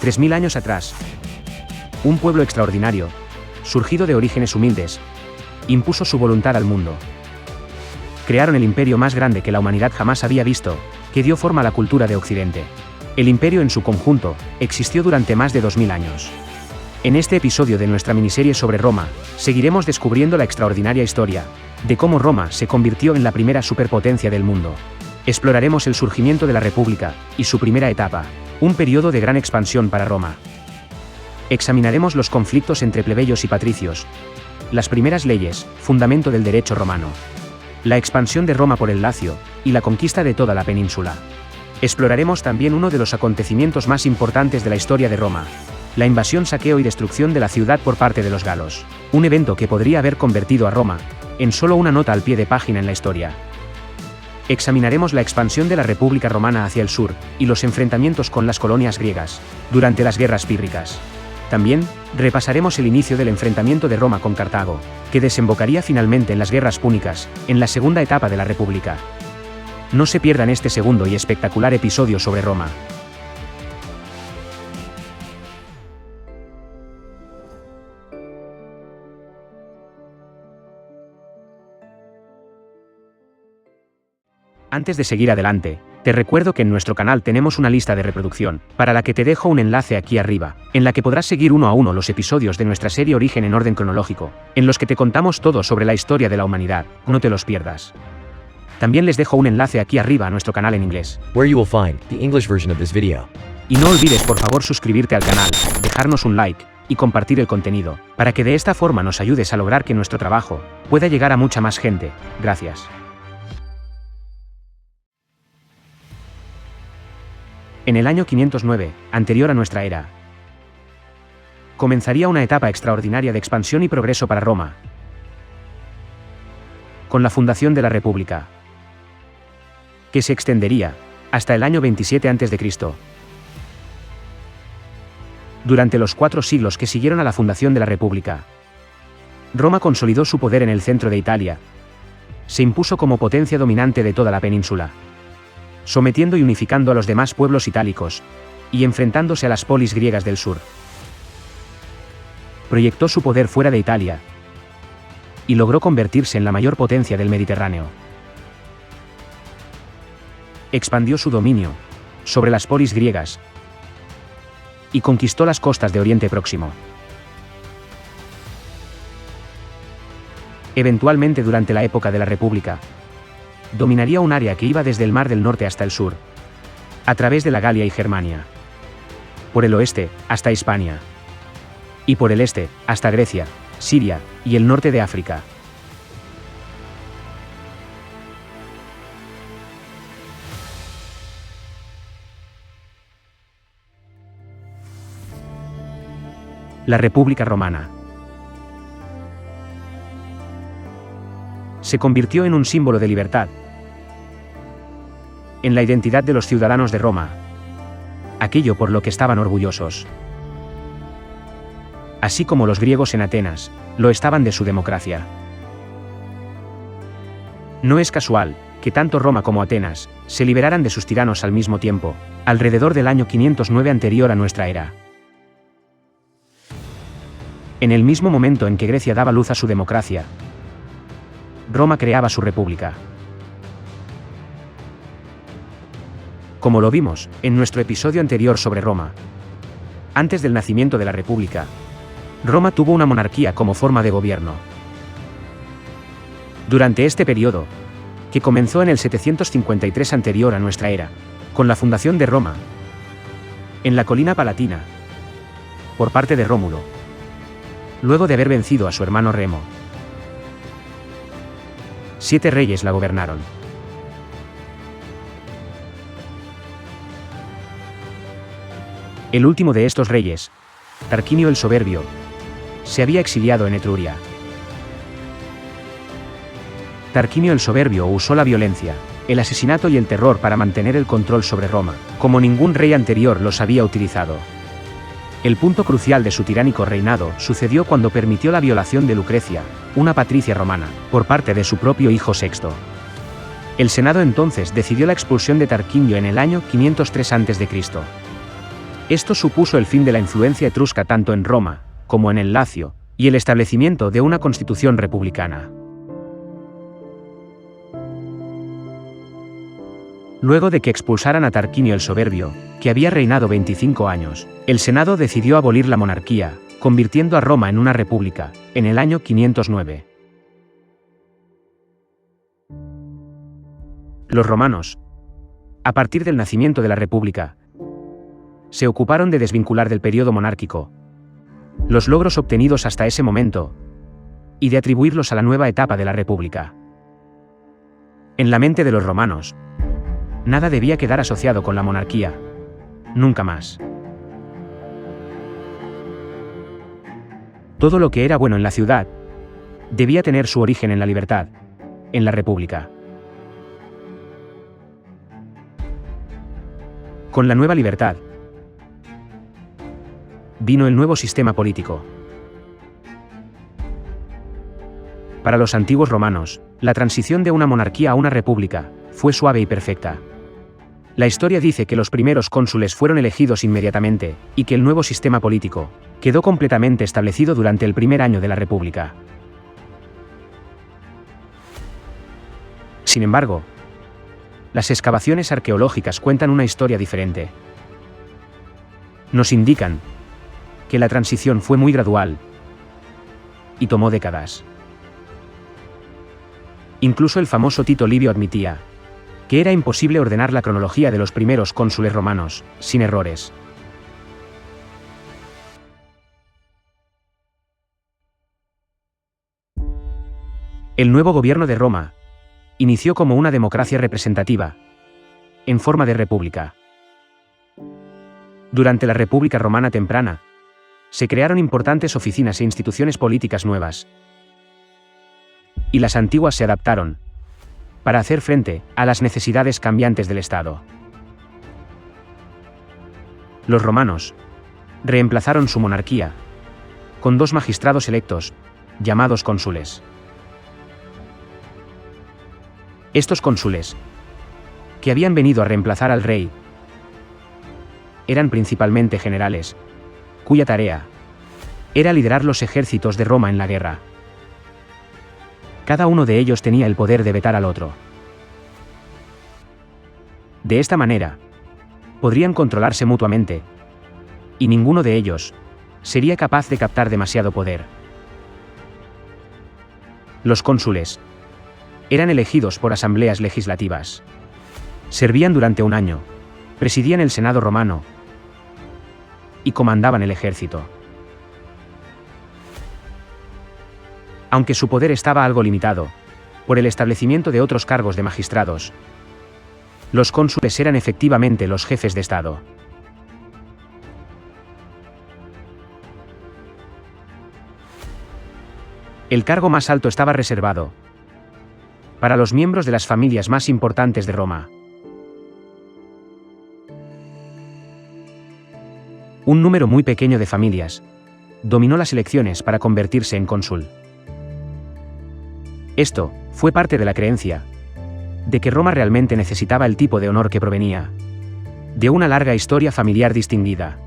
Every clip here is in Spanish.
3000 años atrás, un pueblo extraordinario, surgido de orígenes humildes, impuso su voluntad al mundo. Crearon el imperio más grande que la humanidad jamás había visto, que dio forma a la cultura de Occidente. El imperio en su conjunto existió durante más de 2000 años. En este episodio de nuestra miniserie sobre Roma, seguiremos descubriendo la extraordinaria historia de cómo Roma se convirtió en la primera superpotencia del mundo. Exploraremos el surgimiento de la República y su primera etapa, un periodo de gran expansión para Roma. Examinaremos los conflictos entre plebeyos y patricios, las primeras leyes, fundamento del derecho romano, la expansión de Roma por el Lacio y la conquista de toda la península. Exploraremos también uno de los acontecimientos más importantes de la historia de Roma, la invasión, saqueo y destrucción de la ciudad por parte de los galos, un evento que podría haber convertido a Roma en solo una nota al pie de página en la historia. Examinaremos la expansión de la República Romana hacia el sur y los enfrentamientos con las colonias griegas durante las guerras pírricas. También repasaremos el inicio del enfrentamiento de Roma con Cartago, que desembocaría finalmente en las guerras púnicas, en la segunda etapa de la República. No se pierdan este segundo y espectacular episodio sobre Roma. Antes de seguir adelante, te recuerdo que en nuestro canal tenemos una lista de reproducción, para la que te dejo un enlace aquí arriba, en la que podrás seguir uno a uno los episodios de nuestra serie Origen en orden cronológico, en los que te contamos todo sobre la historia de la humanidad. No te los pierdas. También les dejo un enlace aquí arriba a nuestro canal en inglés, where you will find the English version of this video. Y no olvides por favor suscribirte al canal, dejarnos un like y compartir el contenido, para que de esta forma nos ayudes a lograr que nuestro trabajo pueda llegar a mucha más gente. Gracias. En el año 509, anterior a nuestra era, comenzaría una etapa extraordinaria de expansión y progreso para Roma, con la fundación de la República, que se extendería hasta el año 27 a.C. Durante los 4 siglos que siguieron a la fundación de la República, Roma consolidó su poder en el centro de Italia, se impuso como potencia dominante de toda la península, sometiendo y unificando a los demás pueblos itálicos, y enfrentándose a las polis griegas del sur. Proyectó su poder fuera de Italia, y logró convertirse en la mayor potencia del Mediterráneo. Expandió su dominio sobre las polis griegas, y conquistó las costas de Oriente Próximo. Eventualmente durante la época de la República, dominaría un área que iba desde el Mar del Norte hasta el sur, a través de la Galia y Germania, por el oeste, hasta Hispania, y por el este, hasta Grecia, Siria, y el norte de África. La República Romana se convirtió en un símbolo de libertad, en la identidad de los ciudadanos de Roma, aquello por lo que estaban orgullosos. Así como los griegos en Atenas lo estaban de su democracia. No es casual que tanto Roma como Atenas se liberaran de sus tiranos al mismo tiempo, alrededor del año 509 anterior a nuestra era. En el mismo momento en que Grecia daba luz a su democracia, Roma creaba su república. Como lo vimos en nuestro episodio anterior sobre Roma, antes del nacimiento de la República, Roma tuvo una monarquía como forma de gobierno. Durante este periodo, que comenzó en el 753 anterior a nuestra era, con la fundación de Roma, en la colina palatina, por parte de Rómulo, luego de haber vencido a su hermano Remo. 7 reyes la gobernaron. El último de estos reyes, Tarquinio el Soberbio, se había exiliado en Etruria. Tarquinio el Soberbio usó la violencia, el asesinato y el terror para mantener el control sobre Roma, como ningún rey anterior los había utilizado. El punto crucial de su tiránico reinado sucedió cuando permitió la violación de Lucrecia, una patricia romana, por parte de su propio hijo Sexto. El Senado entonces decidió la expulsión de Tarquinio en el año 503 a.C. Esto supuso el fin de la influencia etrusca tanto en Roma, como en el Lacio, y el establecimiento de una constitución republicana. Luego de que expulsaran a Tarquinio el Soberbio, que había reinado 25 años, el Senado decidió abolir la monarquía, convirtiendo a Roma en una república, en el año 509. Los romanos, a partir del nacimiento de la república, se ocuparon de desvincular del periodo monárquico los logros obtenidos hasta ese momento y de atribuirlos a la nueva etapa de la república. En la mente de los romanos, nada debía quedar asociado con la monarquía, nunca más. Todo lo que era bueno en la ciudad debía tener su origen en la libertad, en la república. Con la nueva libertad vino el nuevo sistema político. Para los antiguos romanos, la transición de una monarquía a una república fue suave y perfecta. La historia dice que los primeros cónsules fueron elegidos inmediatamente, y que el nuevo sistema político quedó completamente establecido durante el primer año de la república. Sin embargo, las excavaciones arqueológicas cuentan una historia diferente. Nos indican que la transición fue muy gradual y tomó décadas. Incluso el famoso Tito Livio admitía que era imposible ordenar la cronología de los primeros cónsules romanos, sin errores. El nuevo gobierno de Roma inició como una democracia representativa, en forma de república. Durante la República Romana temprana, se crearon importantes oficinas e instituciones políticas nuevas, y las antiguas se adaptaron para hacer frente a las necesidades cambiantes del Estado. Los romanos reemplazaron su monarquía con 2 magistrados electos, llamados cónsules. Estos cónsules, que habían venido a reemplazar al rey, eran principalmente generales, cuya tarea era liderar los ejércitos de Roma en la guerra. Cada uno de ellos tenía el poder de vetar al otro. De esta manera, podrían controlarse mutuamente, y ninguno de ellos sería capaz de captar demasiado poder. Los cónsules eran elegidos por asambleas legislativas. Servían durante un año, presidían el Senado romano y comandaban el ejército. Aunque su poder estaba algo limitado por el establecimiento de otros cargos de magistrados, los cónsules eran efectivamente los jefes de Estado. El cargo más alto estaba reservado para los miembros de las familias más importantes de Roma. Un número muy pequeño de familias dominó las elecciones para convertirse en cónsul. Esto fue parte de la creencia de que Roma realmente necesitaba el tipo de honor que provenía de una larga historia familiar distinguida.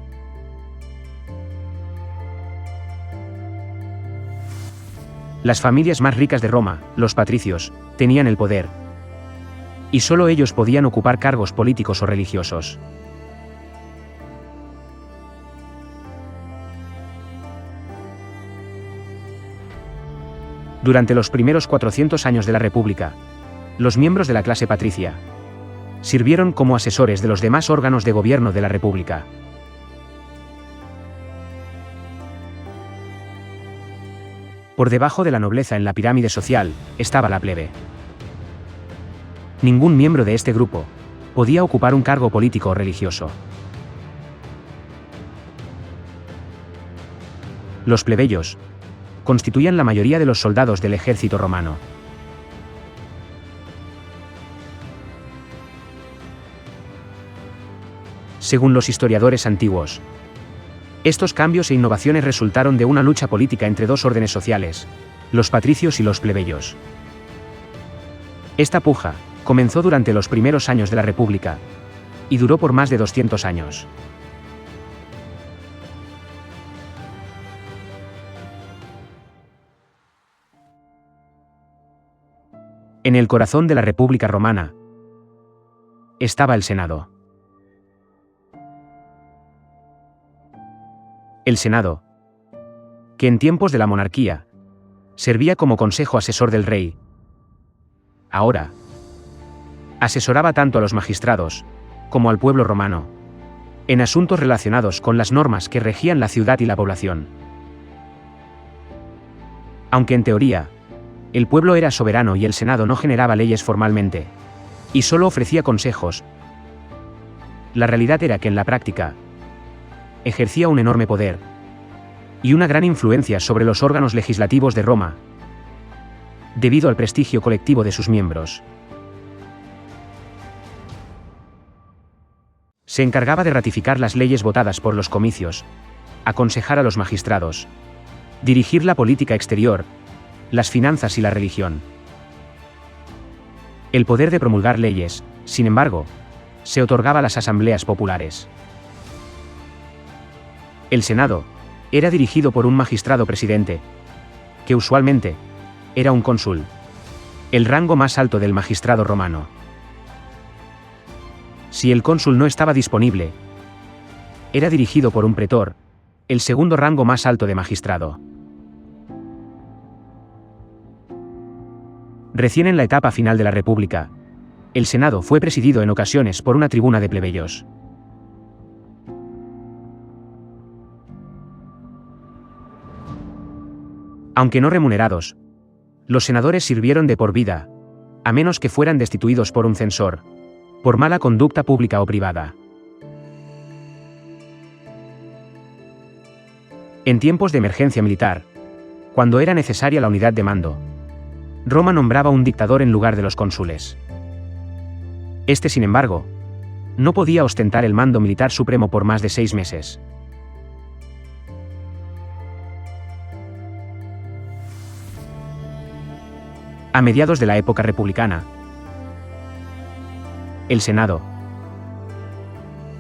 Las familias más ricas de Roma, los patricios, tenían el poder, y solo ellos podían ocupar cargos políticos o religiosos. Durante los primeros 400 años de la República, los miembros de la clase patricia sirvieron como asesores de los demás órganos de gobierno de la República. Por debajo de la nobleza en la pirámide social estaba la plebe. Ningún miembro de este grupo podía ocupar un cargo político o religioso. Los plebeyos constituían la mayoría de los soldados del ejército romano. Según los historiadores antiguos, estos cambios e innovaciones resultaron de una lucha política entre 2 órdenes sociales, los patricios y los plebeyos. Esta puja comenzó durante los primeros años de la República y duró por más de 200 años. En el corazón de la República Romana estaba el Senado. El Senado, que en tiempos de la monarquía servía como consejo asesor del rey, ahora asesoraba tanto a los magistrados como al pueblo romano en asuntos relacionados con las normas que regían la ciudad y la población. Aunque en teoría, el pueblo era soberano y el Senado no generaba leyes formalmente, y solo ofrecía consejos, la realidad era que en la práctica ejercía un enorme poder y una gran influencia sobre los órganos legislativos de Roma, debido al prestigio colectivo de sus miembros. Se encargaba de ratificar las leyes votadas por los comicios, aconsejar a los magistrados, dirigir la política exterior, las finanzas y la religión. El poder de promulgar leyes, sin embargo, se otorgaba a las asambleas populares. El Senado era dirigido por un magistrado presidente, que usualmente era un cónsul, el rango más alto del magistrado romano. Si el cónsul no estaba disponible, era dirigido por un pretor, el segundo rango más alto de magistrado. Recién en la etapa final de la República, el Senado fue presidido en ocasiones por una tribuna de plebeyos. Aunque no remunerados, los senadores sirvieron de por vida, a menos que fueran destituidos por un censor, por mala conducta pública o privada. En tiempos de emergencia militar, cuando era necesaria la unidad de mando, Roma nombraba un dictador en lugar de los cónsules. Este, sin embargo, no podía ostentar el mando militar supremo por más de 6 meses. A mediados de la época republicana, el Senado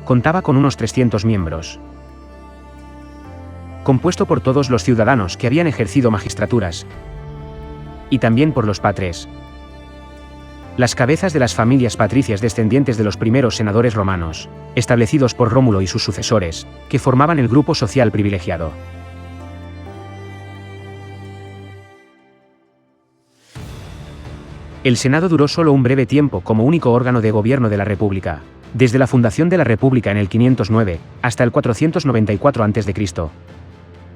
contaba con unos 300 miembros, compuesto por todos los ciudadanos que habían ejercido magistraturas, y también por los patres, las cabezas de las familias patricias descendientes de los primeros senadores romanos, establecidos por Rómulo y sus sucesores, que formaban el grupo social privilegiado. El Senado duró solo un breve tiempo como único órgano de gobierno de la República, desde la fundación de la República en el 509 hasta el 494 a.C.,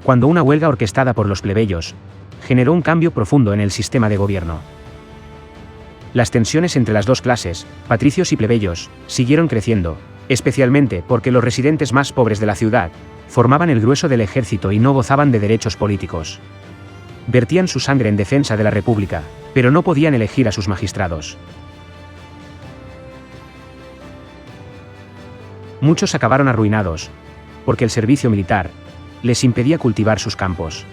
cuando una huelga orquestada por los plebeyos generó un cambio profundo en el sistema de gobierno. Las tensiones entre las dos clases, patricios y plebeyos, siguieron creciendo, especialmente porque los residentes más pobres de la ciudad formaban el grueso del ejército y no gozaban de derechos políticos. Vertían su sangre en defensa de la República, pero no podían elegir a sus magistrados. Muchos acabaron arruinados, porque el servicio militar les impedía cultivar sus campos.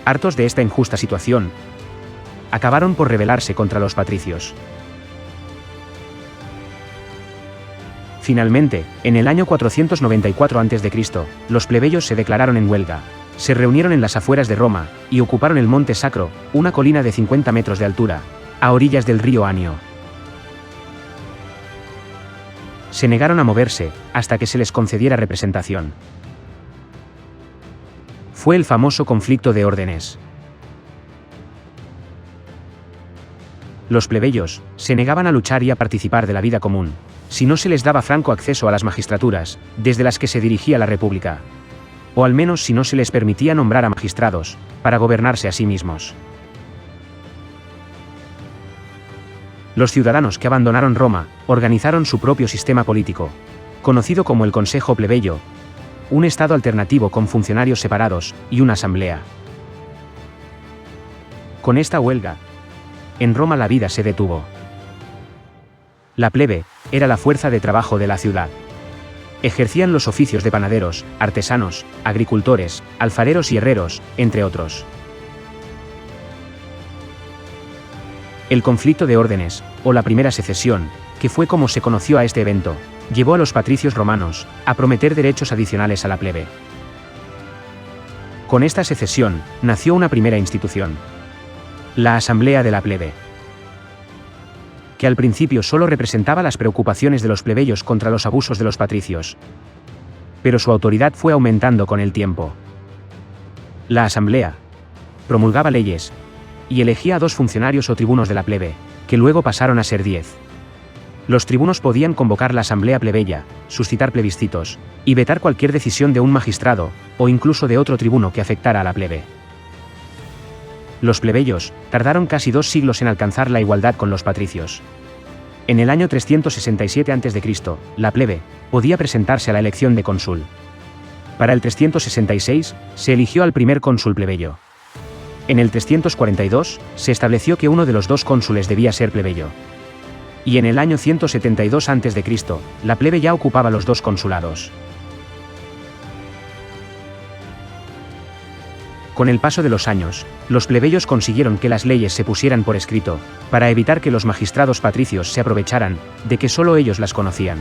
Hartos de esta injusta situación, acabaron por rebelarse contra los patricios. Finalmente, en el año 494 a.C., los plebeyos se declararon en huelga, se reunieron en las afueras de Roma, y ocuparon el Monte Sacro, una colina de 50 metros de altura, a orillas del río Anio. Se negaron a moverse, hasta que se les concediera representación. Fue el famoso conflicto de órdenes. Los plebeyos se negaban a luchar y a participar de la vida común, si no se les daba franco acceso a las magistraturas, desde las que se dirigía la República, o al menos si no se les permitía nombrar a magistrados, para gobernarse a sí mismos. Los ciudadanos que abandonaron Roma organizaron su propio sistema político, conocido como el Consejo Plebeyo, un estado alternativo con funcionarios separados y una asamblea. Con esta huelga, en Roma la vida se detuvo. La plebe era la fuerza de trabajo de la ciudad. Ejercían los oficios de panaderos, artesanos, agricultores, alfareros y herreros, entre otros. El conflicto de órdenes, o la primera secesión, que fue como se conoció a este evento, llevó a los patricios romanos a prometer derechos adicionales a la plebe. Con esta secesión, nació una primera institución. La Asamblea de la Plebe, que al principio solo representaba las preocupaciones de los plebeyos contra los abusos de los patricios. Pero su autoridad fue aumentando con el tiempo. La Asamblea promulgaba leyes y elegía a 2 funcionarios o tribunos de la plebe, que luego pasaron a ser 10. Los tribunos podían convocar la asamblea plebeya, suscitar plebiscitos, y vetar cualquier decisión de un magistrado, o incluso de otro tribuno que afectara a la plebe. Los plebeyos tardaron casi 2 siglos en alcanzar la igualdad con los patricios. En el año 367 a.C., la plebe podía presentarse a la elección de cónsul. Para el 366, se eligió al primer cónsul plebeyo. En el 342, se estableció que uno de los 2 cónsules debía ser plebeyo. Y en el año 172 a.C., la plebe ya ocupaba los 2 consulados. Con el paso de los años, los plebeyos consiguieron que las leyes se pusieran por escrito, para evitar que los magistrados patricios se aprovecharan de que solo ellos las conocían.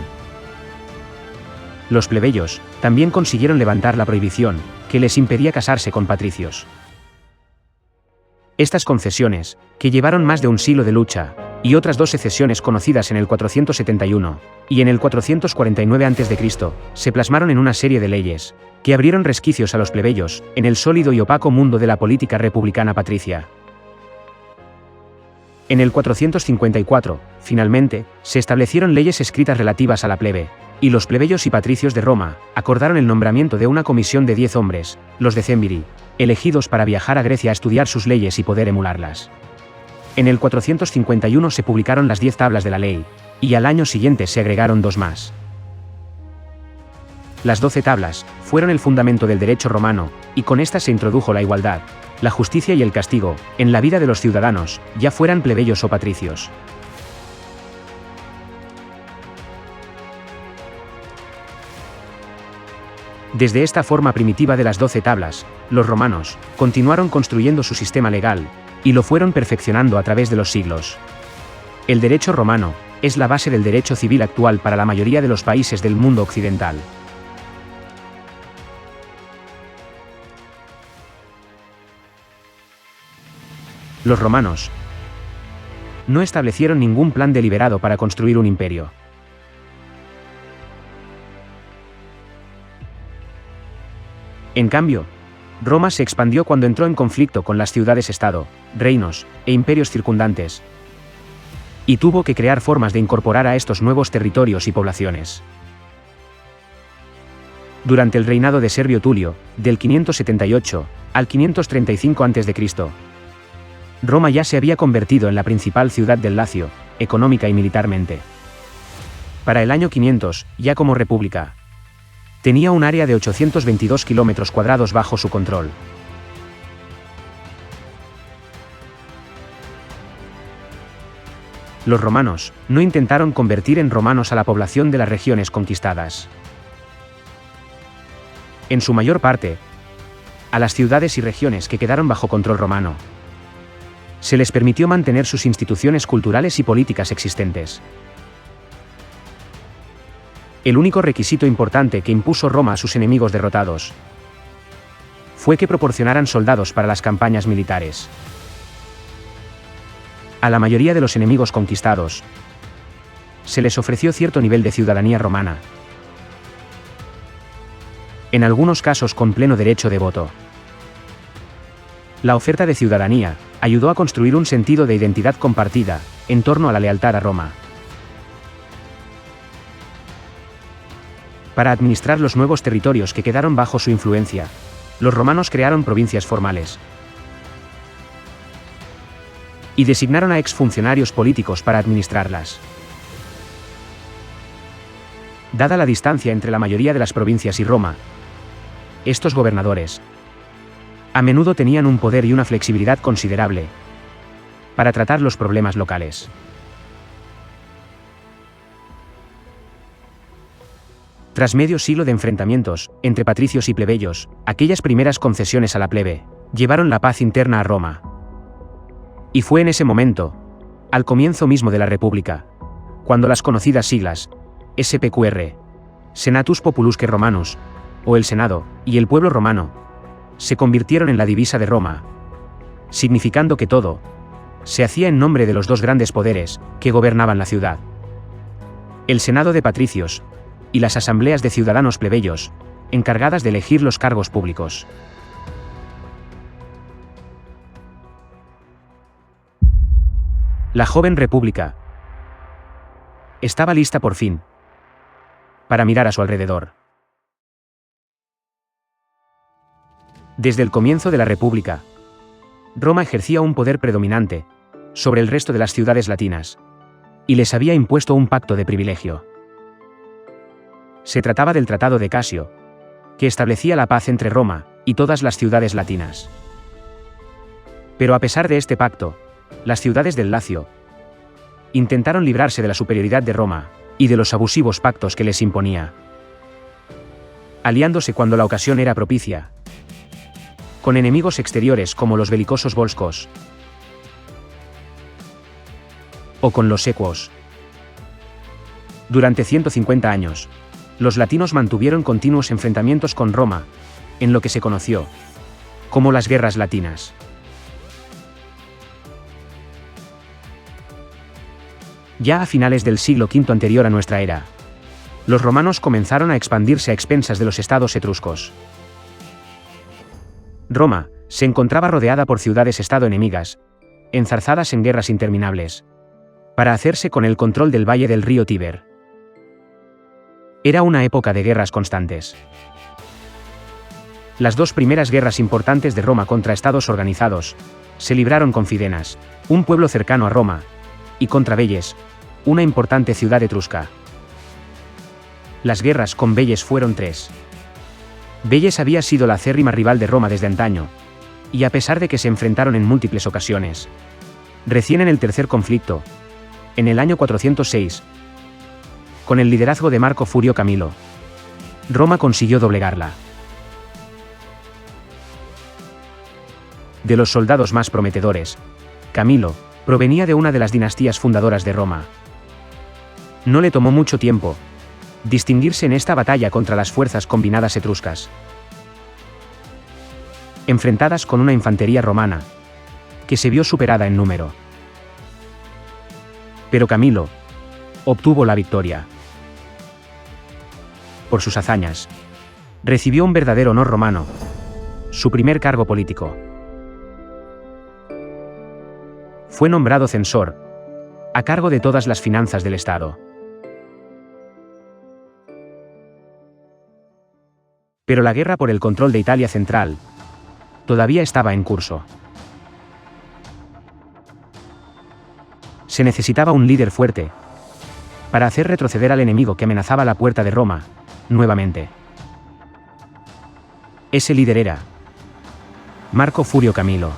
Los plebeyos también consiguieron levantar la prohibición que les impedía casarse con patricios. Estas concesiones, que llevaron más de un siglo de lucha, y otras 2 secesiones conocidas en el 471 y en el 449 a.C., se plasmaron en una serie de leyes que abrieron resquicios a los plebeyos en el sólido y opaco mundo de la política republicana patricia. En el 454, finalmente, se establecieron leyes escritas relativas a la plebe, y los plebeyos y patricios de Roma acordaron el nombramiento de una comisión de 10 hombres, los decemviri, elegidos para viajar a Grecia a estudiar sus leyes y poder emularlas. En el 451 se publicaron las 10 tablas de la ley, y al año siguiente se agregaron 2 más. Las 12 tablas fueron el fundamento del derecho romano, y con estas se introdujo la igualdad, la justicia y el castigo en la vida de los ciudadanos, ya fueran plebeyos o patricios. Desde esta forma primitiva de las 12 tablas, los romanos continuaron construyendo su sistema legal, y lo fueron perfeccionando a través de los siglos. El derecho romano es la base del derecho civil actual para la mayoría de los países del mundo occidental. Los romanos no establecieron ningún plan deliberado para construir un imperio. En cambio, Roma se expandió cuando entró en conflicto con las ciudades-estado, reinos e imperios circundantes, y tuvo que crear formas de incorporar a estos nuevos territorios y poblaciones. Durante el reinado de Servio Tulio, del 578 al 535 a.C., Roma ya se había convertido en la principal ciudad del Lacio, económica y militarmente. Para el año 500, ya como república, tenía un área de 822 kilómetros cuadrados bajo su control. Los romanos no intentaron convertir en romanos a la población de las regiones conquistadas. En su mayor parte, a las ciudades y regiones que quedaron bajo control romano, se les permitió mantener sus instituciones culturales y políticas existentes. El único requisito importante que impuso Roma a sus enemigos derrotados fue que proporcionaran soldados para las campañas militares. A la mayoría de los enemigos conquistados se les ofreció cierto nivel de ciudadanía romana, en algunos casos con pleno derecho de voto. La oferta de ciudadanía ayudó a construir un sentido de identidad compartida en torno a la lealtad a Roma. Para administrar los nuevos territorios que quedaron bajo su influencia, los romanos crearon provincias formales y designaron a exfuncionarios políticos para administrarlas. Dada la distancia entre la mayoría de las provincias y Roma, estos gobernadores a menudo tenían un poder y una flexibilidad considerable para tratar los problemas locales. Tras medio siglo de enfrentamientos entre patricios y plebeyos, aquellas primeras concesiones a la plebe llevaron la paz interna a Roma. Y fue en ese momento, al comienzo mismo de la República, cuando las conocidas siglas SPQR, Senatus Populusque Romanus, o el Senado y el pueblo romano, se convirtieron en la divisa de Roma, significando que todo se hacía en nombre de los dos grandes poderes que gobernaban la ciudad: el Senado de patricios y las asambleas de ciudadanos plebeyos, encargadas de elegir los cargos públicos. La joven república estaba lista por fin para mirar a su alrededor. Desde el comienzo de la República, Roma ejercía un poder predominante sobre el resto de las ciudades latinas, y les había impuesto un pacto de privilegio. Se trataba del Tratado de Casio, que establecía la paz entre Roma y todas las ciudades latinas. Pero a pesar de este pacto, las ciudades del Lacio intentaron librarse de la superioridad de Roma y de los abusivos pactos que les imponía, aliándose cuando la ocasión era propicia con enemigos exteriores como los belicosos volscos o con los equos. Durante 150 años, los latinos mantuvieron continuos enfrentamientos con Roma, en lo que se conoció como las Guerras Latinas. Ya a finales del siglo V anterior a nuestra era, los romanos comenzaron a expandirse a expensas de los estados etruscos. Roma se encontraba rodeada por ciudades-estado enemigas, enzarzadas en guerras interminables, para hacerse con el control del valle del río Tíber. Era una época de guerras constantes. Las dos primeras guerras importantes de Roma contra estados organizados se libraron con Fidenas, un pueblo cercano a Roma, y contra Velles, una importante ciudad etrusca. Las guerras con Velles fueron tres. Velles había sido la acérrima rival de Roma desde antaño, y a pesar de que se enfrentaron en múltiples ocasiones, recién en el tercer conflicto, en el año 406, con el liderazgo de Marco Furio Camilo, Roma consiguió doblegarla. De los soldados más prometedores, Camilo provenía de una de las dinastías fundadoras de Roma. No le tomó mucho tiempo distinguirse en esta batalla contra las fuerzas combinadas etruscas, enfrentadas con una infantería romana que se vio superada en número. Pero Camilo obtuvo la victoria. Por sus hazañas, recibió un verdadero honor romano, su primer cargo político. Fue nombrado censor, a cargo de todas las finanzas del Estado. Pero la guerra por el control de Italia Central todavía estaba en curso. Se necesitaba un líder fuerte para hacer retroceder al enemigo que amenazaba la puerta de Roma, nuevamente. Ese líder era Marco Furio Camilo.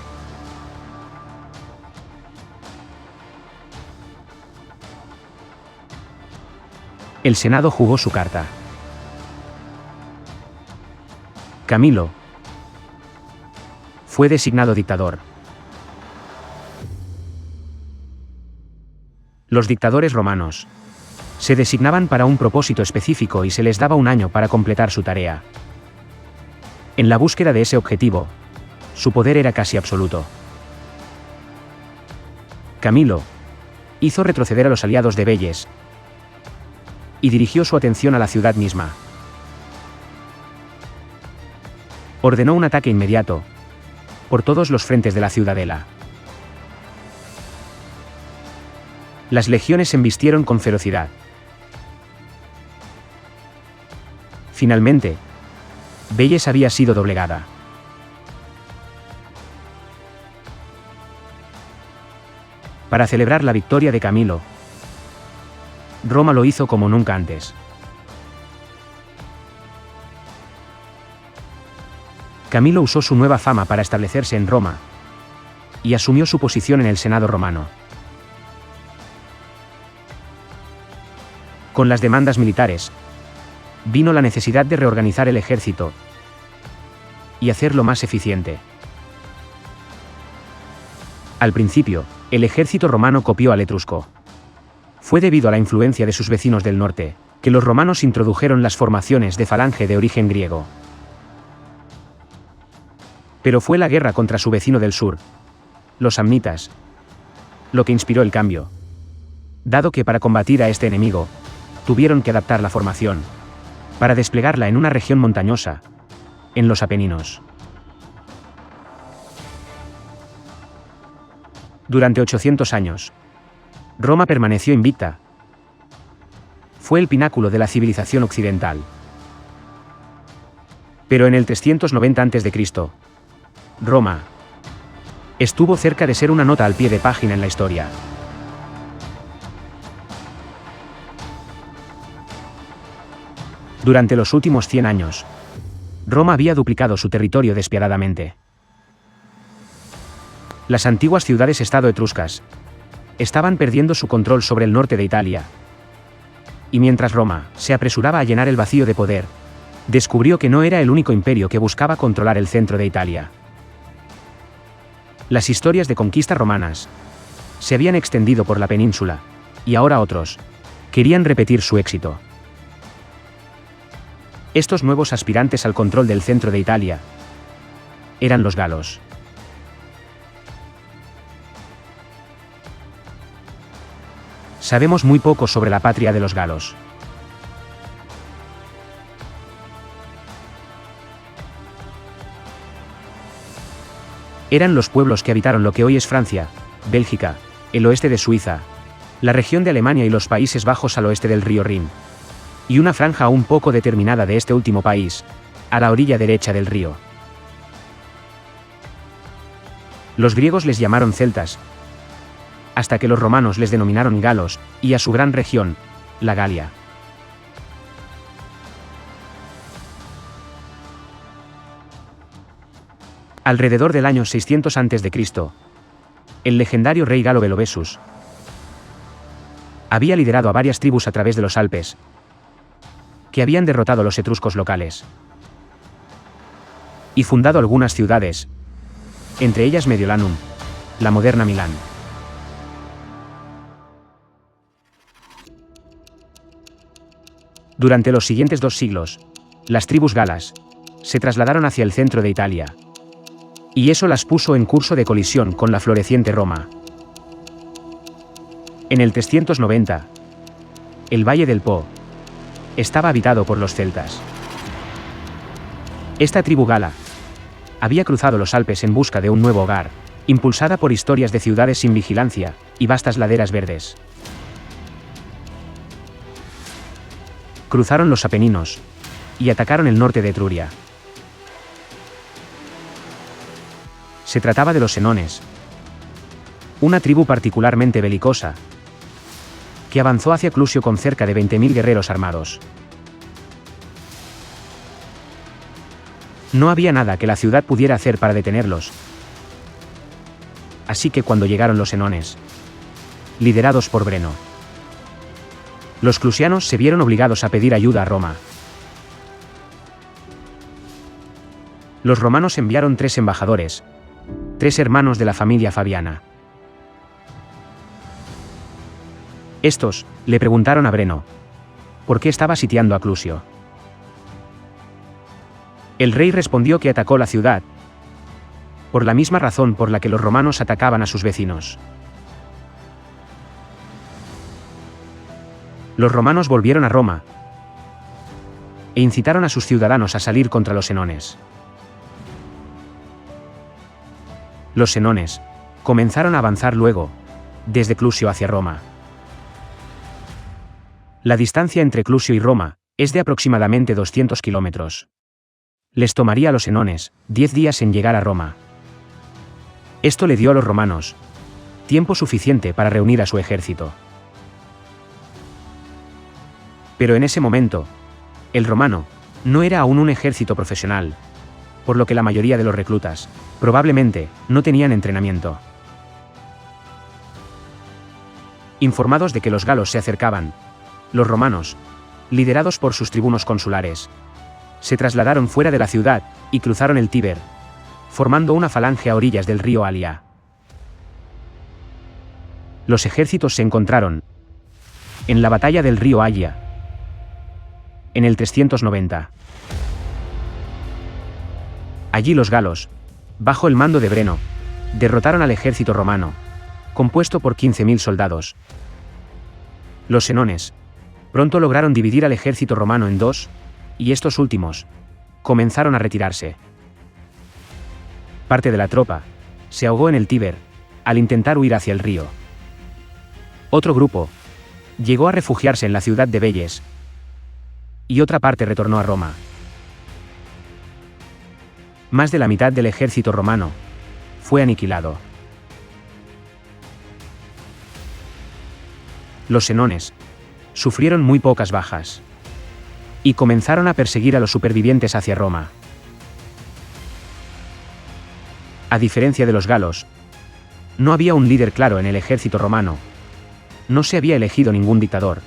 El Senado jugó su carta. Camilo fue designado dictador. Los dictadores romanos se designaban para un propósito específico y se les daba un año para completar su tarea. En la búsqueda de ese objetivo, su poder era casi absoluto. Camilo hizo retroceder a los aliados de Velles y dirigió su atención a la ciudad misma. Ordenó un ataque inmediato por todos los frentes de la ciudadela. Las legiones se embistieron con ferocidad. Finalmente, Velles había sido doblegada. Para celebrar la victoria de Camilo, Roma lo hizo como nunca antes. Camilo usó su nueva fama para establecerse en Roma y asumió su posición en el Senado romano. Con las demandas militares, vino la necesidad de reorganizar el ejército y hacerlo más eficiente. Al principio, el ejército romano copió al etrusco. Fue debido a la influencia de sus vecinos del norte, que los romanos introdujeron las formaciones de falange de origen griego. Pero fue la guerra contra su vecino del sur, los samnitas, lo que inspiró el cambio. Dado que para combatir a este enemigo, tuvieron que adaptar la formación, para desplegarla en una región montañosa, en los Apeninos. Durante 800 años, Roma permaneció invicta. Fue el pináculo de la civilización occidental. Pero en el 390 a.C., Roma estuvo cerca de ser una nota al pie de página en la historia. Durante los últimos 100 años, Roma había duplicado su territorio despiadadamente. Las antiguas ciudades-estado etruscas estaban perdiendo su control sobre el norte de Italia. Y mientras Roma se apresuraba a llenar el vacío de poder, descubrió que no era el único imperio que buscaba controlar el centro de Italia. Las historias de conquista romanas se habían extendido por la península, y ahora otros querían repetir su éxito. Estos nuevos aspirantes al control del centro de Italia eran los galos. Sabemos muy poco sobre la patria de los galos. Eran los pueblos que habitaron lo que hoy es Francia, Bélgica, el oeste de Suiza, la región de Alemania y los Países Bajos al oeste del río Rin, y una franja aún poco determinada de este último país, a la orilla derecha del río. Los griegos les llamaron celtas, hasta que los romanos les denominaron galos, y a su gran región, la Galia. Alrededor del año 600 a.C., el legendario rey galo Belovesus había liderado a varias tribus a través de los Alpes, que habían derrotado a los etruscos locales y fundado algunas ciudades, entre ellas Mediolanum, la moderna Milán. Durante los siguientes 2 siglos, las tribus galas se trasladaron hacia el centro de Italia, y eso las puso en curso de colisión con la floreciente Roma. En el 390, el Valle del Po estaba habitado por los celtas. Esta tribu gala había cruzado los Alpes en busca de un nuevo hogar, impulsada por historias de ciudades sin vigilancia y vastas laderas verdes. Cruzaron los Apeninos y atacaron el norte de Etruria. Se trataba de los senones, una tribu particularmente belicosa, que avanzó hacia Clusio con cerca de 20.000 guerreros armados. No había nada que la ciudad pudiera hacer para detenerlos. Así que cuando llegaron los senones, liderados por Breno, los clusianos se vieron obligados a pedir ayuda a Roma. Los romanos enviaron 3 embajadores, 3 hermanos de la familia Fabiana. Estos le preguntaron a Breno por qué estaba sitiando a Clusio. El rey respondió que atacó la ciudad por la misma razón por la que los romanos atacaban a sus vecinos. Los romanos volvieron a Roma e incitaron a sus ciudadanos a salir contra los senones. Los senones comenzaron a avanzar luego, desde Clusio hacia Roma. La distancia entre Clusio y Roma es de aproximadamente 200 kilómetros. Les tomaría a los senones 10 días en llegar a Roma. Esto le dio a los romanos tiempo suficiente para reunir a su ejército. Pero en ese momento, el romano no era aún un ejército profesional, por lo que la mayoría de los reclutas probablemente no tenían entrenamiento. Informados de que los galos se acercaban, los romanos, liderados por sus tribunos consulares, se trasladaron fuera de la ciudad y cruzaron el Tíber, formando una falange a orillas del río Alia. Los ejércitos se encontraron en la batalla del río Alia, en el 390. Allí los galos bajo el mando de Breno, derrotaron al ejército romano, compuesto por 15.000 soldados. Los senones pronto lograron dividir al ejército romano en dos, y estos últimos comenzaron a retirarse. Parte de la tropa se ahogó en el Tíber al intentar huir hacia el río. Otro grupo llegó a refugiarse en la ciudad de Velles, y otra parte retornó a Roma. Más de la mitad del ejército romano fue aniquilado. Los senones sufrieron muy pocas bajas y comenzaron a perseguir a los supervivientes hacia Roma. A diferencia de los galos, no había un líder claro en el ejército romano. No se había elegido ningún dictador.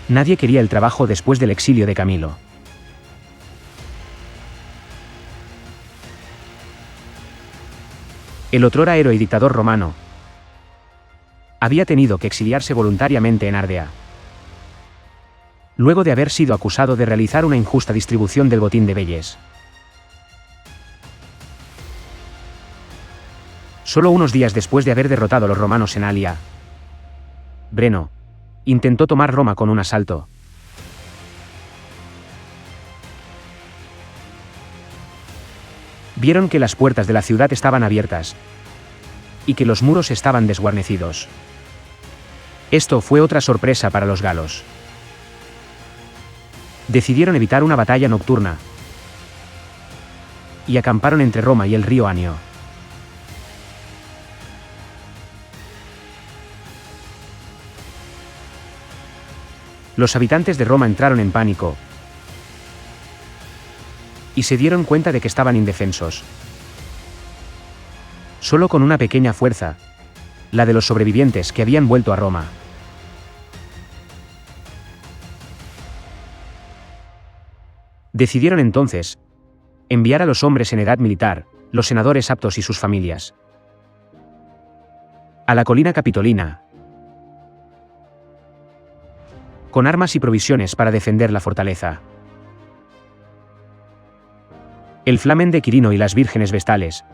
Nadie quería el trabajo después del exilio de Camilo. El otrora héroe y dictador romano había tenido que exiliarse voluntariamente en Ardea, luego de haber sido acusado de realizar una injusta distribución del botín de Velles. Solo unos días después de haber derrotado a los romanos en Alia, Breno intentó tomar Roma con un asalto. Vieron que las puertas de la ciudad estaban abiertas y que los muros estaban desguarnecidos. Esto fue otra sorpresa para los galos. Decidieron evitar una batalla nocturna y acamparon entre Roma y el río Anio. Los habitantes de Roma entraron en pánico y se dieron cuenta de que estaban indefensos. Solo con una pequeña fuerza, la de los sobrevivientes que habían vuelto a Roma. Decidieron entonces enviar a los hombres en edad militar, los senadores aptos y sus familias, a la colina capitolina, con armas y provisiones para defender la fortaleza. El Flamen de Quirino y las vírgenes vestales,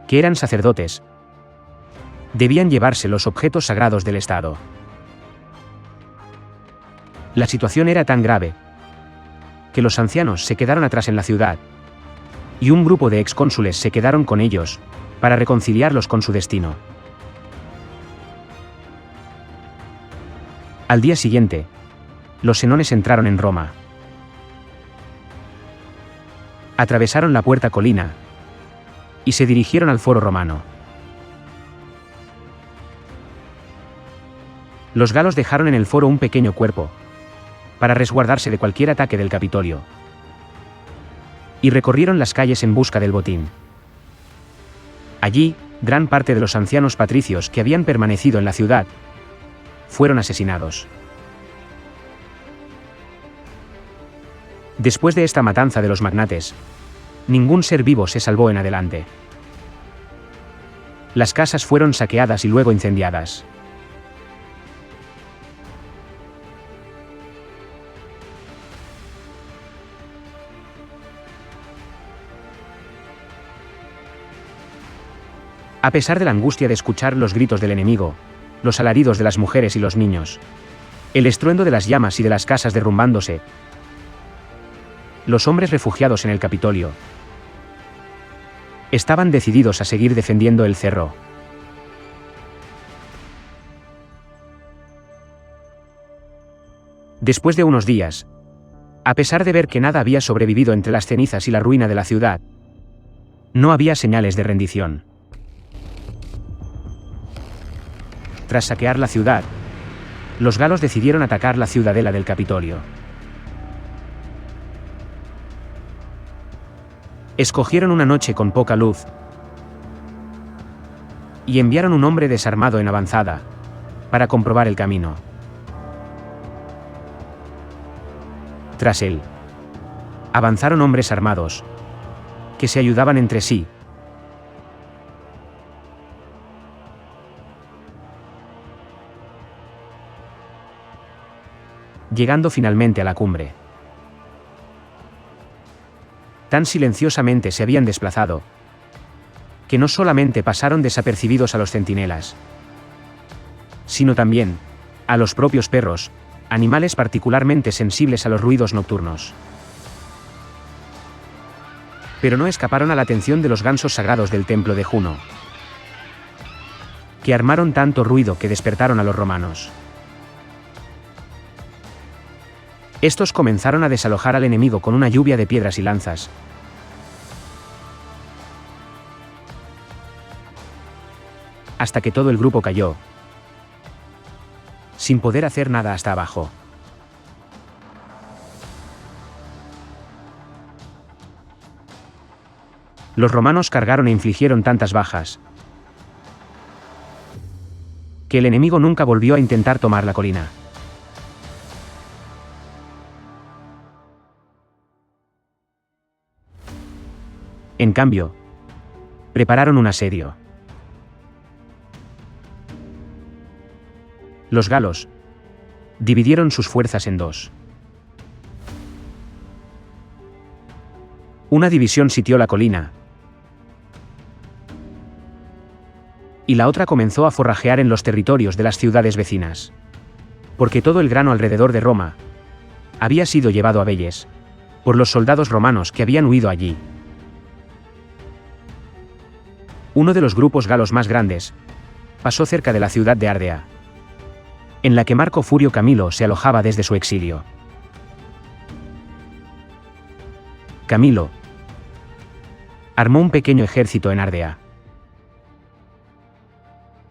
que eran sacerdotes, debían llevarse los objetos sagrados del Estado. La situación era tan grave que los ancianos se quedaron atrás en la ciudad, y un grupo de excónsules se quedaron con ellos para reconciliarlos con su destino. Al día siguiente, los senones entraron en Roma. Atravesaron la puerta colina y se dirigieron al foro romano. Los galos dejaron en el foro un pequeño cuerpo para resguardarse de cualquier ataque del Capitolio, y recorrieron las calles en busca del botín. Allí, gran parte de los ancianos patricios que habían permanecido en la ciudad fueron asesinados. Después de esta matanza de los magnates, ningún ser vivo se salvó en adelante. Las casas fueron saqueadas y luego incendiadas. A pesar de la angustia de escuchar los gritos del enemigo, los alaridos de las mujeres y los niños, el estruendo de las llamas y de las casas derrumbándose, los hombres refugiados en el Capitolio estaban decididos a seguir defendiendo el cerro. Después de unos días, a pesar de ver que nada había sobrevivido entre las cenizas y la ruina de la ciudad, no había señales de rendición. Tras saquear la ciudad, los galos decidieron atacar la ciudadela del Capitolio. Escogieron una noche con poca luz y enviaron un hombre desarmado en avanzada para comprobar el camino. Tras él, avanzaron hombres armados que se ayudaban entre sí. Llegando finalmente a la cumbre. Tan silenciosamente se habían desplazado, que no solamente pasaron desapercibidos a los centinelas, sino también a los propios perros, animales particularmente sensibles a los ruidos nocturnos. Pero no escaparon a la atención de los gansos sagrados del templo de Juno, que armaron tanto ruido que despertaron a los romanos. Estos comenzaron a desalojar al enemigo con una lluvia de piedras y lanzas, hasta que todo el grupo cayó, sin poder hacer nada hasta abajo. Los romanos cargaron e infligieron tantas bajas, que el enemigo nunca volvió a intentar tomar la colina. En cambio, prepararon un asedio. Los galos dividieron sus fuerzas en dos. Una división sitió la colina, y la otra comenzó a forrajear en los territorios de las ciudades vecinas, porque todo el grano alrededor de Roma había sido llevado a Velles por los soldados romanos que habían huido allí. Uno de los grupos galos más grandes pasó cerca de la ciudad de Ardea, en la que Marco Furio Camilo se alojaba desde su exilio. Camilo armó un pequeño ejército en Ardea.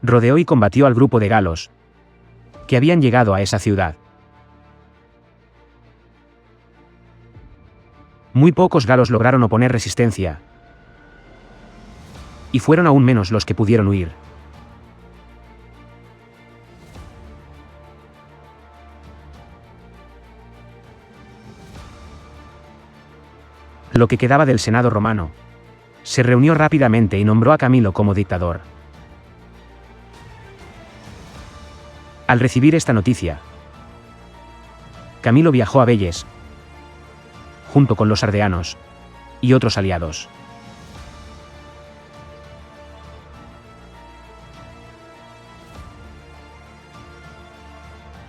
Rodeó y combatió al grupo de galos que habían llegado a esa ciudad. Muy pocos galos lograron oponer resistencia, y fueron aún menos los que pudieron huir. Lo que quedaba del Senado romano se reunió rápidamente y nombró a Camilo como dictador. Al recibir esta noticia, Camilo viajó a Velles, junto con los ardeanos y otros aliados.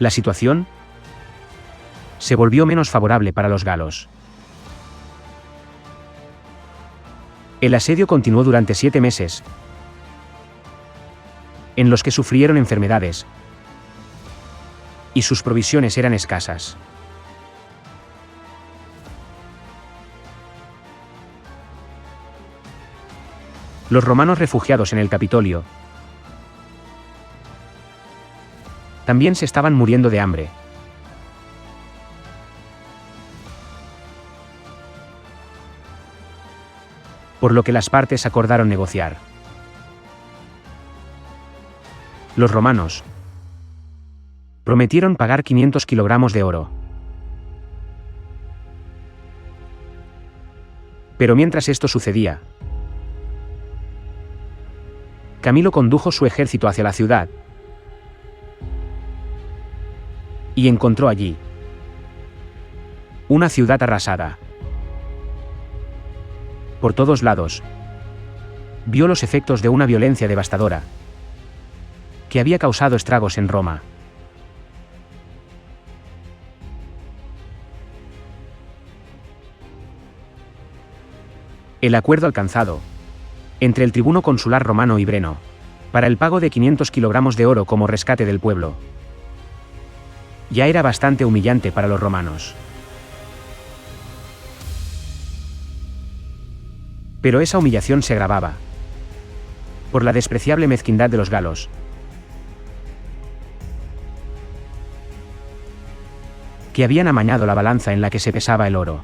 La situación se volvió menos favorable para los galos. El asedio continuó durante 7 meses, en los que sufrieron enfermedades, y sus provisiones eran escasas. Los romanos refugiados en el Capitolio también se estaban muriendo de hambre. Por lo que las partes acordaron negociar. Los romanos prometieron pagar 500 kilogramos de oro. Pero mientras esto sucedía, Camilo condujo su ejército hacia la ciudad y encontró allí una ciudad arrasada. Por todos lados, vio los efectos de una violencia devastadora que había causado estragos en Roma. El acuerdo alcanzado entre el tribuno consular romano y Breno para el pago de 500 kilogramos de oro como rescate del pueblo ya era bastante humillante para los romanos. Pero esa humillación se agravaba por la despreciable mezquindad de los galos, que habían amañado la balanza en la que se pesaba el oro.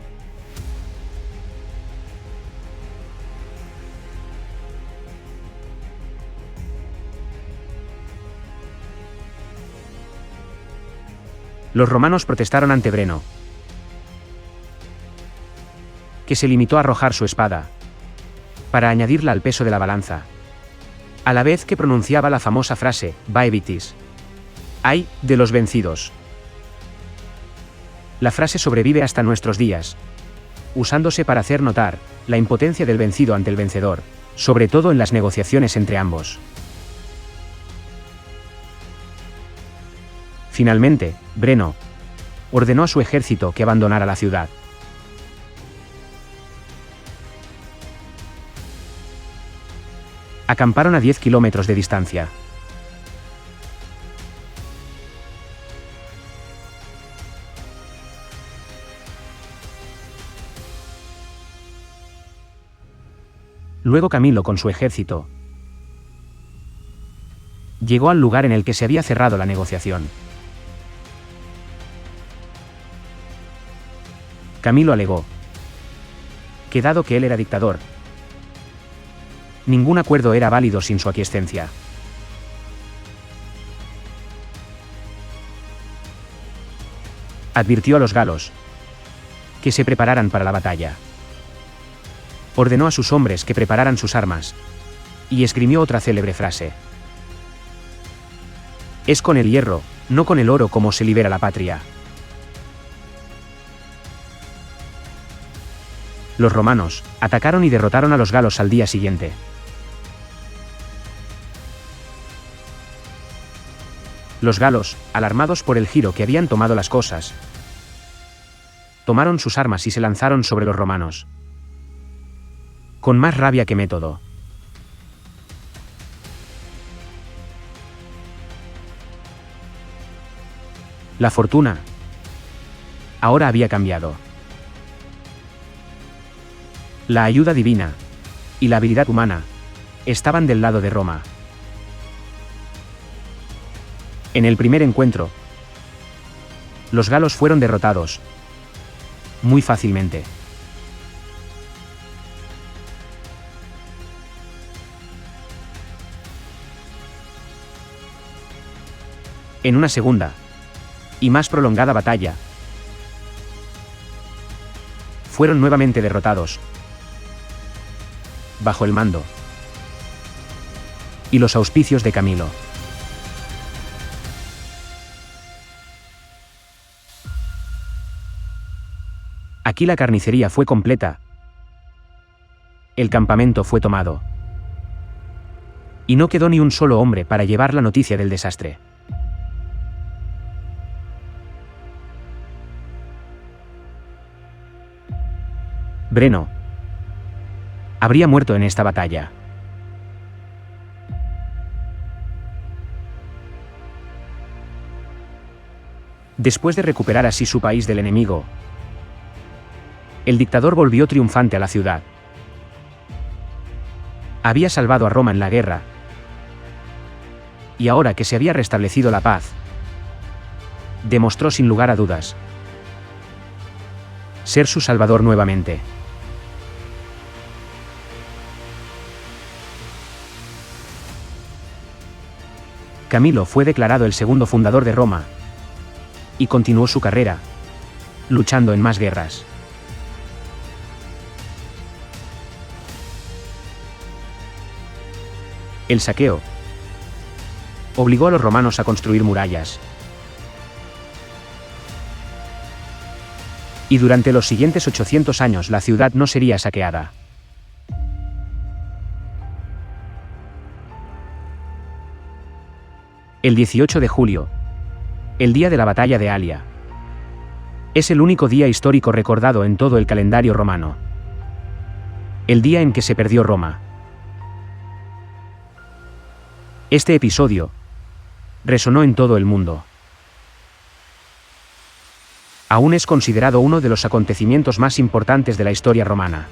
Los romanos protestaron ante Breno, que se limitó a arrojar su espada para añadirla al peso de la balanza, a la vez que pronunciaba la famosa frase, Vae victis, ¡ay de los vencidos! La frase sobrevive hasta nuestros días, usándose para hacer notar la impotencia del vencido ante el vencedor, sobre todo en las negociaciones entre ambos. Finalmente, Breno ordenó a su ejército que abandonara la ciudad. Acamparon a 10 kilómetros de distancia. Luego Camilo con su ejército llegó al lugar en el que se había cerrado la negociación. Camilo alegó que dado que él era dictador, ningún acuerdo era válido sin su aquiescencia. Advirtió a los galos que se prepararan para la batalla. Ordenó a sus hombres que prepararan sus armas, y esgrimió otra célebre frase: «Es con el hierro, no con el oro como se libera la patria». Los romanos atacaron y derrotaron a los galos al día siguiente. Los galos, alarmados por el giro que habían tomado las cosas, tomaron sus armas y se lanzaron sobre los romanos, con más rabia que método. La fortuna ahora había cambiado. La ayuda divina y la habilidad humana estaban del lado de Roma. En el primer encuentro, los galos fueron derrotados muy fácilmente. En una segunda y más prolongada batalla, fueron nuevamente derrotados bajo el mando y los auspicios de Camilo. Aquí la carnicería fue completa. El campamento fue tomado. Y no quedó ni un solo hombre para llevar la noticia del desastre. Breno habría muerto en esta batalla. Después de recuperar así su país del enemigo, el dictador volvió triunfante a la ciudad. Había salvado a Roma en la guerra, y ahora que se había restablecido la paz, demostró sin lugar a dudas ser su salvador nuevamente. Camilo fue declarado el segundo fundador de Roma, y continuó su carrera, luchando en más guerras. El saqueo obligó a los romanos a construir murallas. Y durante los siguientes 800 años la ciudad no sería saqueada. El 18 de julio, el día de la batalla de Alia, es el único día histórico recordado en todo el calendario romano. El día en que se perdió Roma. Este episodio resonó en todo el mundo. Aún es considerado uno de los acontecimientos más importantes de la historia romana.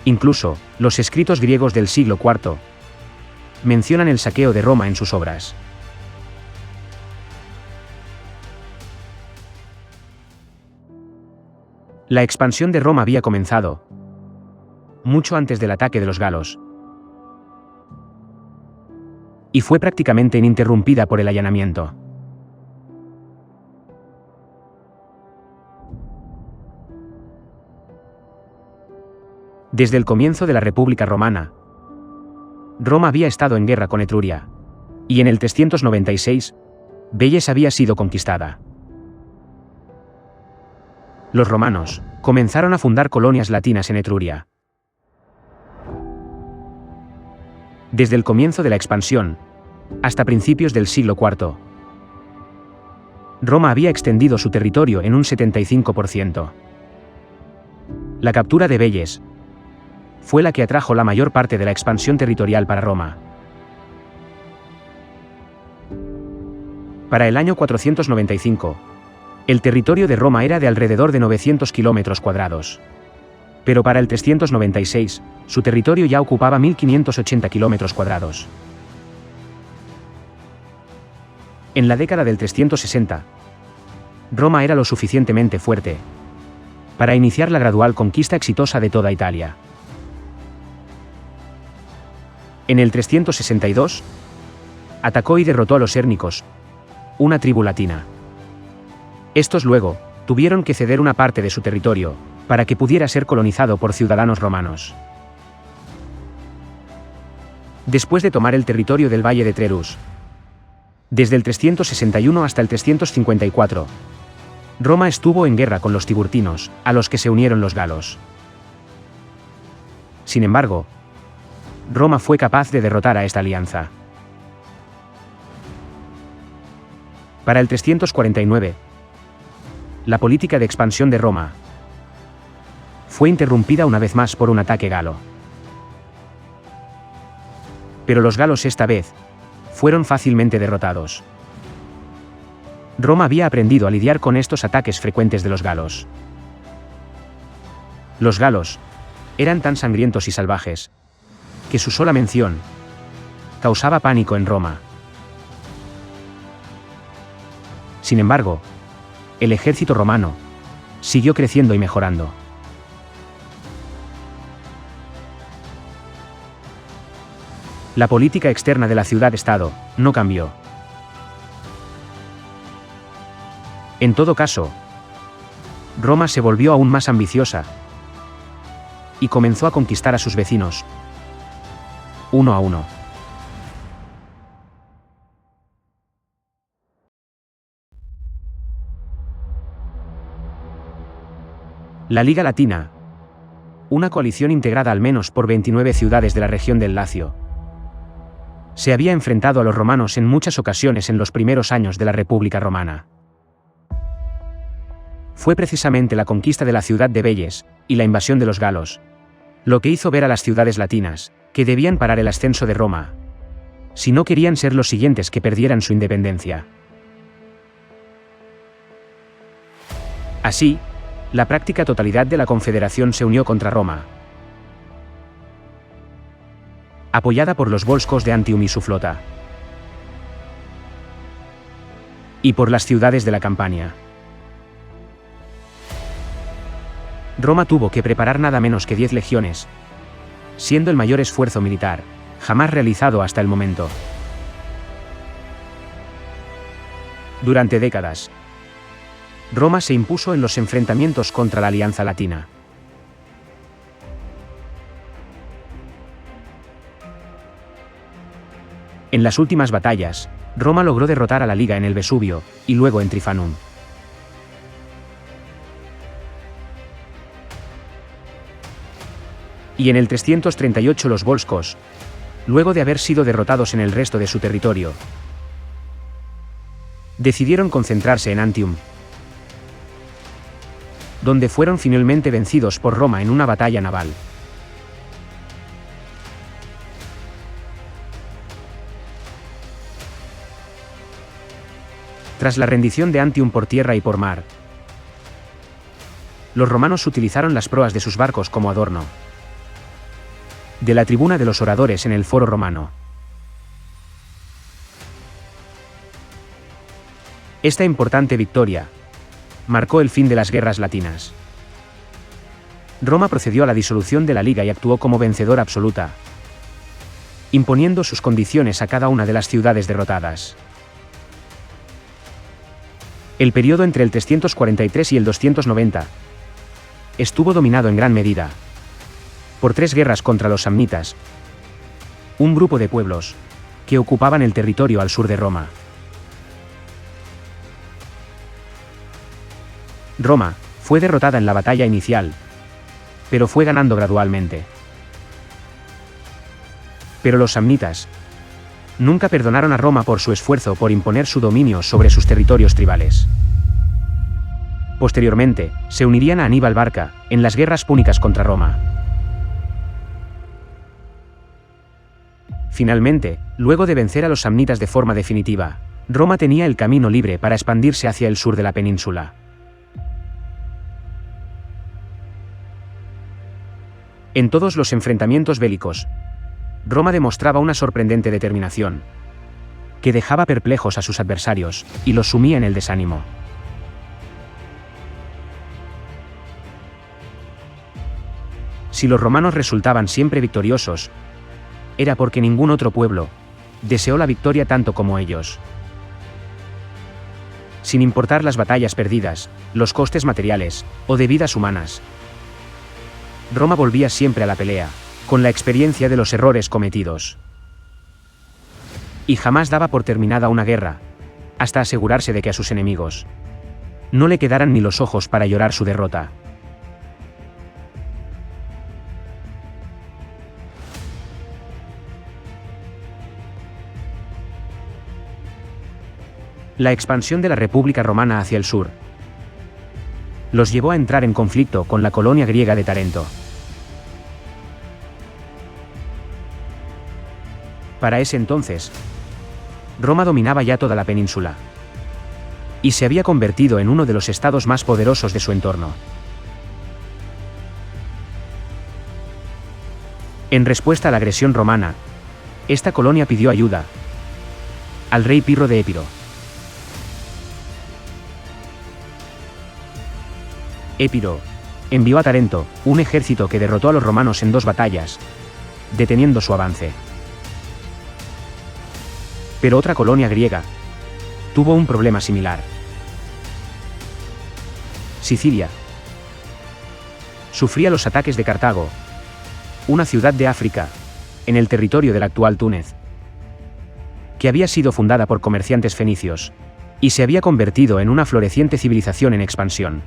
Incluso, los escritos griegos del siglo IV mencionan el saqueo de Roma en sus obras. La expansión de Roma había comenzado mucho antes del ataque de los galos, y fue prácticamente ininterrumpida por el allanamiento. Desde el comienzo de la República Romana, Roma había estado en guerra con Etruria, y en el 396, Veles había sido conquistada. Los romanos comenzaron a fundar colonias latinas en Etruria. Desde el comienzo de la expansión, hasta principios del siglo IV, Roma había extendido su territorio en un 75%. La captura de Veyes fue la que atrajo la mayor parte de la expansión territorial para Roma. Para el año 495, el territorio de Roma era de alrededor de 900 kilómetros cuadrados. Pero para el 396, su territorio ya ocupaba 1580 kilómetros cuadrados. En la década del 360, Roma era lo suficientemente fuerte para iniciar la gradual conquista exitosa de toda Italia. En el 362, atacó y derrotó a los hérnicos, una tribu latina. Estos luego tuvieron que ceder una parte de su territorio para que pudiera ser colonizado por ciudadanos romanos. Después de tomar el territorio del Valle de Trerus, desde el 361 hasta el 354, Roma estuvo en guerra con los tiburtinos, a los que se unieron los galos. Sin embargo, Roma fue capaz de derrotar a esta alianza. Para el 349, la política de expansión de Roma fue interrumpida una vez más por un ataque galo. Pero los galos esta vez fueron fácilmente derrotados. Roma había aprendido a lidiar con estos ataques frecuentes de los galos. Los galos eran tan sangrientos y salvajes que su sola mención causaba pánico en Roma. Sin embargo, el ejército romano siguió creciendo y mejorando. La política externa de la ciudad-estado no cambió. En todo caso, Roma se volvió aún más ambiciosa y comenzó a conquistar a sus vecinos, uno a uno. La Liga Latina, una coalición integrada al menos por 29 ciudades de la región del Lacio, se había enfrentado a los romanos en muchas ocasiones en los primeros años de la República Romana. Fue precisamente la conquista de la ciudad de Veyes y la invasión de los galos lo que hizo ver a las ciudades latinas que debían parar el ascenso de Roma, si no querían ser los siguientes que perdieran su independencia. Así, la práctica totalidad de la Confederación se unió contra Roma, apoyada por los volscos de Antium y su flota, y por las ciudades de la Campania. Roma tuvo que preparar nada menos que 10 legiones, siendo el mayor esfuerzo militar jamás realizado hasta el momento. Durante décadas, Roma se impuso en los enfrentamientos contra la Alianza Latina. En las últimas batallas, Roma logró derrotar a la Liga en el Vesubio, y luego en Trifanum. Y en el 338 los volscos, luego de haber sido derrotados en el resto de su territorio, decidieron concentrarse en Antium, donde fueron finalmente vencidos por Roma en una batalla naval. Tras la rendición de Antium por tierra y por mar, los romanos utilizaron las proas de sus barcos como adorno de la tribuna de los oradores en el foro romano. Esta importante victoria marcó el fin de las guerras latinas. Roma procedió a la disolución de la Liga y actuó como vencedora absoluta, imponiendo sus condiciones a cada una de las ciudades derrotadas. El periodo entre el 343 y el 290 estuvo dominado en gran medida por 3 guerras contra los samnitas, un grupo de pueblos que ocupaban el territorio al sur de Roma. Roma fue derrotada en la batalla inicial, pero fue ganando gradualmente. Pero los samnitas nunca perdonaron a Roma por su esfuerzo por imponer su dominio sobre sus territorios tribales. Posteriormente, se unirían a Aníbal Barca en las guerras púnicas contra Roma. Finalmente, luego de vencer a los samnitas de forma definitiva, Roma tenía el camino libre para expandirse hacia el sur de la península. En todos los enfrentamientos bélicos, Roma demostraba una sorprendente determinación, que dejaba perplejos a sus adversarios y los sumía en el desánimo. Si los romanos resultaban siempre victoriosos, era porque ningún otro pueblo deseó la victoria tanto como ellos. Sin importar las batallas perdidas, los costes materiales o de vidas humanas, Roma volvía siempre a la pelea, con la experiencia de los errores cometidos. Y jamás daba por terminada una guerra, hasta asegurarse de que a sus enemigos no le quedaran ni los ojos para llorar su derrota. La expansión de la República Romana hacia el sur los llevó a entrar en conflicto con la colonia griega de Tarento. Para ese entonces, Roma dominaba ya toda la península y se había convertido en uno de los estados más poderosos de su entorno. En respuesta a la agresión romana, esta colonia pidió ayuda al rey Pirro de Épiro. Épiro envió a Tarento un ejército que derrotó a los romanos en 2 batallas, deteniendo su avance. Pero otra colonia griega tuvo un problema similar. Sicilia sufría los ataques de Cartago, una ciudad de África, en el territorio del actual Túnez, que había sido fundada por comerciantes fenicios, y se había convertido en una floreciente civilización en expansión.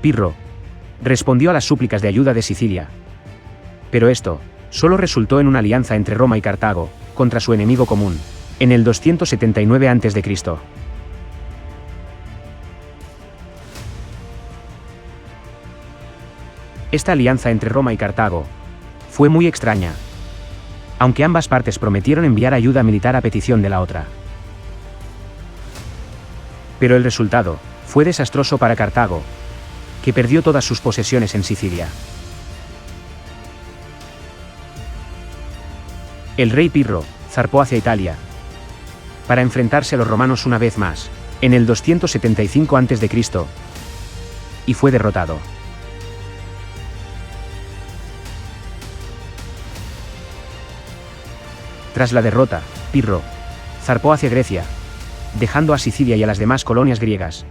Pirro respondió a las súplicas de ayuda de Sicilia, pero esto solo resultó en una alianza entre Roma y Cartago contra su enemigo común, en el 279 a.C. Esta alianza entre Roma y Cartago fue muy extraña, aunque ambas partes prometieron enviar ayuda militar a petición de la otra. Pero el resultado fue desastroso para Cartago, que perdió todas sus posesiones en Sicilia. El rey Pirro zarpó hacia Italia para enfrentarse a los romanos una vez más, en el 275 a.C., y fue derrotado. Tras la derrota, Pirro zarpó hacia Grecia, dejando a Sicilia y a las demás colonias griegas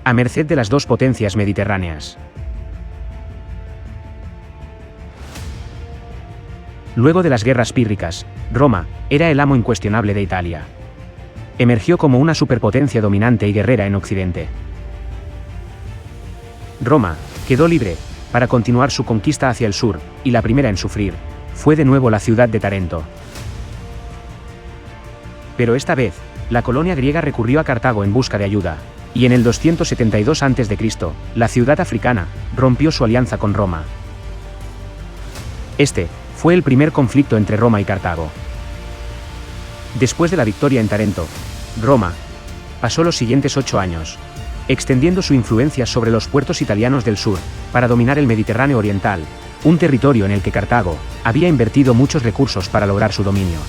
a merced de las 2 potencias mediterráneas. Luego de las guerras pírricas, Roma era el amo incuestionable de Italia. Emergió como una superpotencia dominante y guerrera en Occidente. Roma quedó libre para continuar su conquista hacia el sur, y la primera en sufrir fue de nuevo la ciudad de Tarento. Pero esta vez, la colonia griega recurrió a Cartago en busca de ayuda, y en el 272 a.C., la ciudad africana rompió su alianza con Roma. Este fue el primer conflicto entre Roma y Cartago. Después de la victoria en Tarento, Roma pasó los siguientes 8 años extendiendo su influencia sobre los puertos italianos del sur, para dominar el Mediterráneo oriental, un territorio en el que Cartago había invertido muchos recursos para lograr su dominio.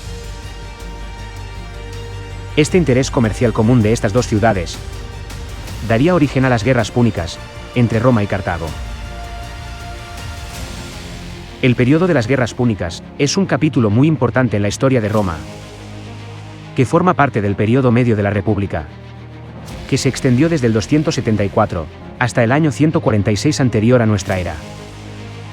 Este interés comercial común de estas 2 ciudades daría origen a las guerras púnicas entre Roma y Cartago. El periodo de las guerras púnicas es un capítulo muy importante en la historia de Roma, que forma parte del periodo medio de la República, que se extendió desde el 274 hasta el año 146 anterior a nuestra era.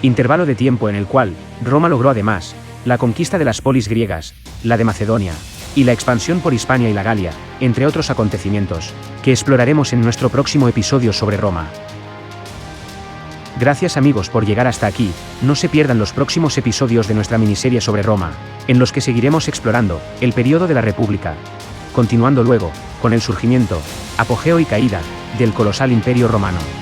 Intervalo de tiempo en el cual Roma logró además la conquista de las polis griegas, la de Macedonia, y la expansión por Hispania y la Galia, entre otros acontecimientos, que exploraremos en nuestro próximo episodio sobre Roma. Gracias amigos por llegar hasta aquí, no se pierdan los próximos episodios de nuestra miniserie sobre Roma, en los que seguiremos explorando el periodo de la República, continuando luego con el surgimiento, apogeo y caída del colosal Imperio Romano.